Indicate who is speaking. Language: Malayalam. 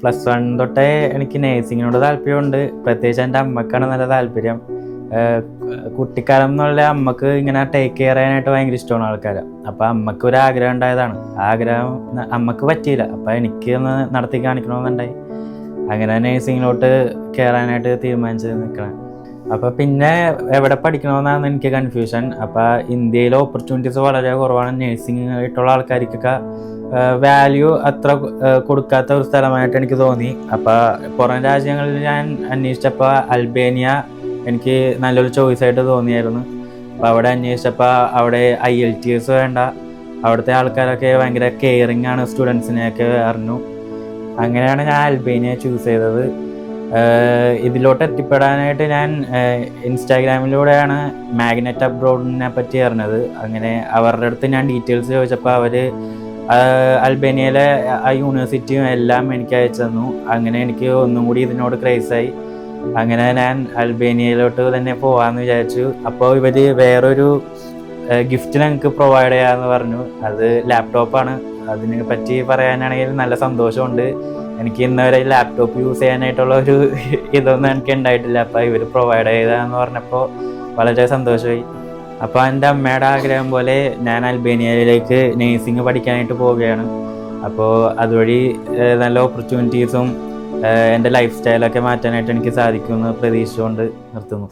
Speaker 1: +1 തൊട്ടേ എനിക്ക് നേഴ്സിങ്ങിനോട് താല്പര്യമുണ്ട്. പ്രത്യേകിച്ച് എൻ്റെ അമ്മക്കാണ് നല്ല താല്പര്യം. കുട്ടിക്കാലം എന്നുള്ള അമ്മക്ക് ഇങ്ങനെ ടേക്ക് കെയർ ചെയ്യാനായിട്ട് ഭയങ്കര ഇഷ്ടമാണ് ആൾക്കാർ. അപ്പോൾ അമ്മക്ക് ഒരു ആഗ്രഹം ഉണ്ടായതാണ്. ആഗ്രഹം അമ്മക്ക് പറ്റിയില്ല, അപ്പോൾ എനിക്ക് ഒന്ന് നടത്തി കാണിക്കണമെന്നുണ്ടായി. അങ്ങനെ നേഴ്സിങ്ങിലോട്ട് കയറാനായിട്ട് തീരുമാനിച്ച് നിൽക്കണം. അപ്പോൾ പിന്നെ എവിടെ പഠിക്കണമെന്നാണ് എനിക്ക് കൺഫ്യൂഷൻ. അപ്പോൾ ഇന്ത്യയിൽ ഓപ്പർച്യൂണിറ്റീസ് വളരെ കുറവാണ്. നേഴ്സിംഗ് ആയിട്ടുള്ള ആൾക്കാർക്കൊക്കെ വാല്യൂ അത്ര കൊടുക്കാത്ത ഒരു സ്ഥലമായിട്ട് എനിക്ക് തോന്നി. അപ്പോൾ പുറം രാജ്യങ്ങളിൽ ഞാൻ അന്വേഷിച്ചപ്പോൾ അൽബേനിയ എനിക്ക് നല്ലൊരു ചോയ്സായിട്ട് തോന്നിയായിരുന്നു. അപ്പോൾ അവിടെ അന്വേഷിച്ചപ്പോൾ അവിടെ IELTS വേണ്ട, അവിടുത്തെ ആൾക്കാരൊക്കെ ഭയങ്കര കെയറിങ് ആണ് സ്റ്റുഡൻസിനെയൊക്കെ അറിഞ്ഞു. അങ്ങനെയാണ് ഞാൻ അൽബേനിയ ചൂസ് ചെയ്തത്. ഇതിലോട്ട് എത്തിപ്പെടാനായിട്ട് ഞാൻ ഇൻസ്റ്റാഗ്രാമിലൂടെയാണ് മാഗ്നറ്റ് അബ്രോഡിനെ പറ്റി അറിഞ്ഞത്. അങ്ങനെ അവരുടെ അടുത്ത് ഞാൻ ഡീറ്റെയിൽസ് ചോദിച്ചപ്പോൾ അവർ അൽബേനിയയിലെ ആ യൂണിവേഴ്സിറ്റിയും എല്ലാം എനിക്ക് അയച്ചു തന്നു. അങ്ങനെ എനിക്ക് ഒന്നും കൂടി ഇതിനോട് ക്രേസായി. അങ്ങനെ ഞാൻ അൽബേനിയയിലോട്ട് തന്നെ പോകാമെന്ന് വിചാരിച്ചു. അപ്പോൾ ഇവർ വേറൊരു ഗിഫ്റ്റ് ഞങ്ങൾക്ക് പ്രൊവൈഡ് ചെയ്യാമെന്ന് പറഞ്ഞു. അത് ലാപ്ടോപ്പാണ്. അതിനെ പറ്റി പറയാനാണെങ്കിൽ നല്ല സന്തോഷമുണ്ട്. എനിക്ക് ഇന്നുവരെ ലാപ്ടോപ്പ് യൂസ് ചെയ്യാനായിട്ടുള്ള ഒരു ഇതൊന്നും എനിക്ക് ഉണ്ടായിട്ടില്ല. അപ്പോൾ ഇവർ പ്രൊവൈഡ് ചെയ്താന്ന് പറഞ്ഞപ്പോൾ വളരെ സന്തോഷമായി. അപ്പോൾ എൻ്റെ അമ്മയുടെ ആഗ്രഹം പോലെ ഞാൻ അൽബേനിയയിലേക്ക് നേഴ്സിംഗ് പഠിക്കാനായിട്ട് പോവുകയാണ്. അപ്പോൾ അതുവഴി നല്ല ഓപ്പർച്യൂണിറ്റീസും എൻ്റെ ലൈഫ് സ്റ്റൈലൊക്കെ മാറ്റാനായിട്ട് എനിക്ക് സാധിക്കുമെന്ന് പ്രതീക്ഷിച്ചുകൊണ്ട് നിർത്തുന്നു.